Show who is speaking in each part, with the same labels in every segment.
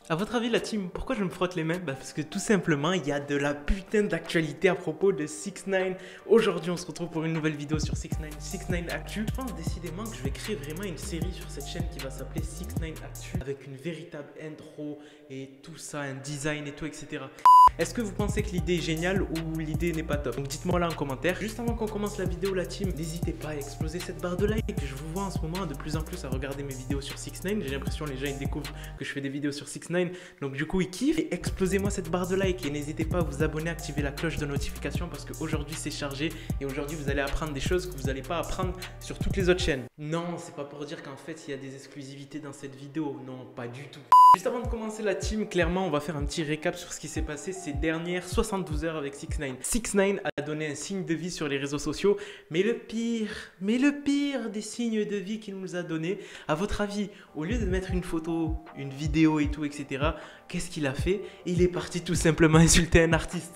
Speaker 1: À votre avis, la team, pourquoi je me frotte les mains? Parce que tout simplement, il y a de la putain d'actualité à propos de 6ix9ine. Aujourd'hui, on se retrouve pour une nouvelle vidéo sur 6ix9ine, 6ix9ine Actu. Je pense décidément que je vais créer vraiment une série sur cette chaîne qui va s'appeler 6ix9ine Actu, avec une véritable intro et tout ça, un design et tout, etc. Est-ce que vous pensez que l'idée est géniale ou l'idée n'est pas top? Donc dites-moi là en commentaire. Juste avant qu'on commence la vidéo, la team, n'hésitez pas à exploser cette barre de like. Je vous vois en ce moment de plus en plus à regarder mes vidéos sur 6ix9ine. J'ai l'impression que les gens ils découvrent que je fais des vidéos sur 6ix9ine. Donc du coup ils kiffent. Et explosez-moi cette barre de like. Et n'hésitez pas à vous abonner, à activer la cloche de notification parce qu'aujourd'hui c'est chargé. Et aujourd'hui vous allez apprendre des choses que vous n'allez pas apprendre sur toutes les autres chaînes. Non, c'est pas pour dire qu'en fait il y a des exclusivités dans cette vidéo. Non, pas du tout. Juste avant de commencer la team, clairement on va faire un petit récap sur ce qui s'est passé ces dernières 72 heures avec 6ix9ine. 6ix9ine a donné un signe de vie sur les réseaux sociaux, mais le pire des signes de vie qu'il nous a donné, à votre avis, au lieu de mettre une photo, une vidéo et tout, etc., qu'est-ce qu'il a fait? Il est parti tout simplement insulter un artiste.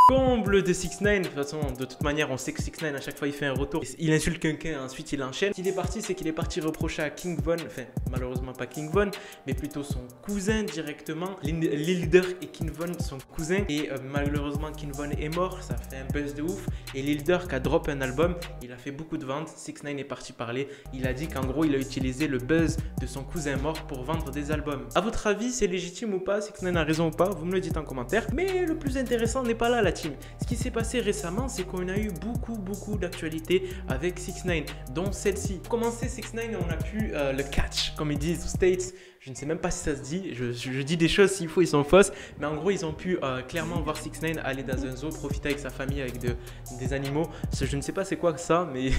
Speaker 1: Comble de 6ix9ine, de toute façon, de toute manière, on sait que 6ix9ine à chaque fois il fait un retour. Il insulte quelqu'un, ensuite il enchaîne. Ce qu'il est parti, c'est qu'il est parti reprocher à King Von, enfin malheureusement pas King Von, mais plutôt son cousin directement. Lil Durk et King Von sont cousins et malheureusement King Von est mort, ça fait un buzz de ouf. Et Lil Durk a drop un album, il a fait beaucoup de ventes. 6ix9ine est parti parler, il a dit qu'en gros il a utilisé le buzz de son cousin mort pour vendre des albums. À votre avis, c'est légitime ou pas? 6ix9ine a raison ou pas? Vous me le dites en commentaire. Mais le plus intéressant n'est pas là, la team. Ce qui s'est passé récemment, c'est qu'on a eu beaucoup d'actualités avec 6ix9ine, dont celle-ci. Pour commencer, 6ix9ine, on a pu le catch, comme ils disent aux States. Je ne sais même pas si ça se dit, je dis des choses, s'il faut, ils sont fausses. Mais en gros, ils ont pu clairement voir 6ix9ine aller dans un zoo, profiter avec sa famille, avec des animaux. Je ne sais pas c'est quoi ça, mais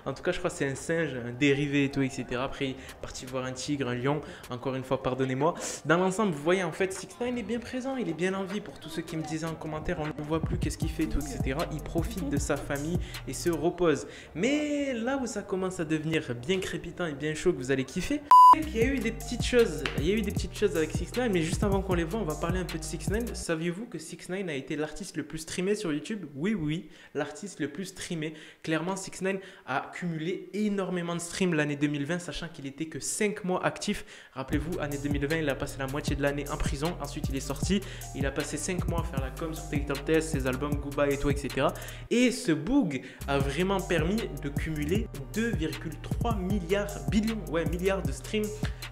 Speaker 1: en tout cas, je crois que c'est un singe, un dérivé et tout, etc. Après, il est parti voir un tigre, un lion. Encore une fois, pardonnez-moi. Dans l'ensemble, vous voyez, en fait, 6ix9ine est bien présent, il est bien en vie. Pour tous ceux qui me disaient en commentaire, on ne voit plus, qu'est-ce qu'il fait, tout, etc. Il profite de sa famille et se repose. Mais là où ça commence à devenir bien crépitant et bien chaud, que vous allez kiffer, il y a eu des petites choses. Il y a eu des petites choses avec 6ix9ine, mais juste avant qu'on les voit, on va parler un peu de 6ix9ine. Saviez-vous que 6ix9ine a été l'artiste le plus streamé sur YouTube? Oui, l'artiste le plus streamé. Clairement, 6ix9ine a cumulé énormément de streams l'année 2020, sachant qu'il était que 5 mois actif. Rappelez-vous, année 2020, il a passé la moitié de l'année en prison. Ensuite, il est sorti. Il a passé 5 mois à faire la com sur Title Test, ses albums Goodbye et tout, etc. Et ce boog a vraiment permis de cumuler 2,3 milliards de streams.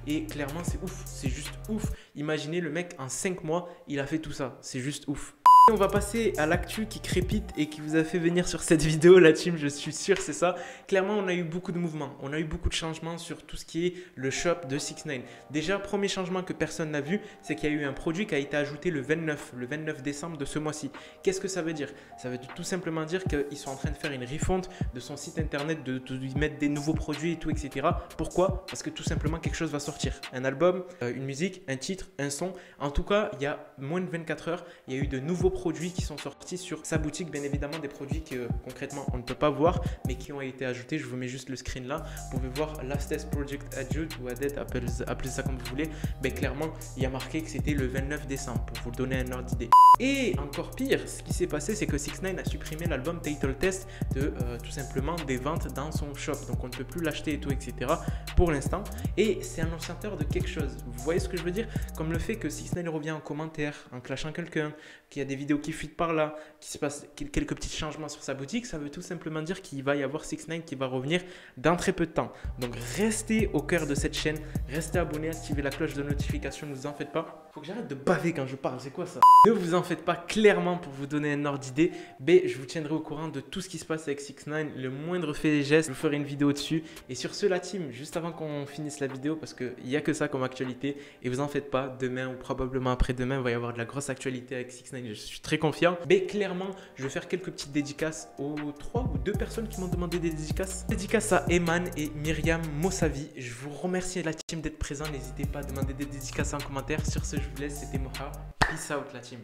Speaker 1: Et clairement, c'est ouf, c'est juste ouf. Imaginez le mec en 5 mois, il a fait tout ça, c'est juste ouf. On va passer à l'actu qui crépite et qui vous a fait venir sur cette vidéo, la team, je suis sûr, c'est ça. Clairement, on a eu beaucoup de mouvements, on a eu beaucoup de changements sur tout ce qui est le shop de 6ix9ine. Déjà, premier changement que personne n'a vu, c'est qu'il y a eu un produit qui a été ajouté le 29 décembre de ce mois-ci. Qu'est-ce que ça veut dire? Ça veut tout simplement dire qu'ils sont en train de faire une refonte de son site internet, de lui mettre des nouveaux produits et tout, etc. Pourquoi? Parce que tout simplement, quelque chose va sortir. Un album, une musique, un titre, un son. En tout cas, il y a moins de 24 heures, il y a eu de nouveaux produits qui sont sortis sur sa boutique, bien évidemment des produits que concrètement on ne peut pas voir mais qui ont été ajoutés. Je vous mets juste le screen là, vous pouvez voir Latest Project Added ou Added, appelez ça comme vous voulez. Ben, clairement il y a marqué que c'était le 29 décembre pour vous donner un ordre d'idée. Et encore pire, ce qui s'est passé, c'est que 6ix9ine a supprimé l'album Title Test de tout simplement des ventes dans son shop, donc on ne peut plus l'acheter et tout, etc. pour l'instant. Et c'est annonciateur de quelque chose, vous voyez ce que je veux dire? Comme le fait que 6ix9ine revient en commentaire en clashant quelqu'un, qu'il y a des vidéos qui fuitent par là, qu'il se passe quelques petits changements sur sa boutique, ça veut tout simplement dire qu'il va y avoir 6ix9ine qui va revenir dans très peu de temps. Donc restez au cœur de cette chaîne, restez abonnés, activez la cloche de notification, ne vous en faites pas. Faut que j'arrête de baver quand je parle, c'est quoi ça? Ne vous en faites pas, clairement, pour vous donner un ordre d'idée. B, je vous tiendrai au courant de tout ce qui se passe avec 6ix9ine, le moindre fait et geste, je vous ferai une vidéo dessus. Et sur ce, la team, juste avant qu'on finisse la vidéo, parce qu'il n'y a que ça comme actualité, et vous en faites pas, demain ou probablement après-demain, il va y avoir de la grosse actualité avec 6ix9ine, je suis très confiant. Mais clairement, je vais faire quelques petites dédicaces aux 3 ou 2 personnes qui m'ont demandé des dédicaces. Dédicace à Eman et Myriam Mossavi. Je vous remercie la team d'être présent. N'hésitez pas à demander des dédicaces en commentaire. Sur ce, je vous laisse. C'était Moha. Peace out la team.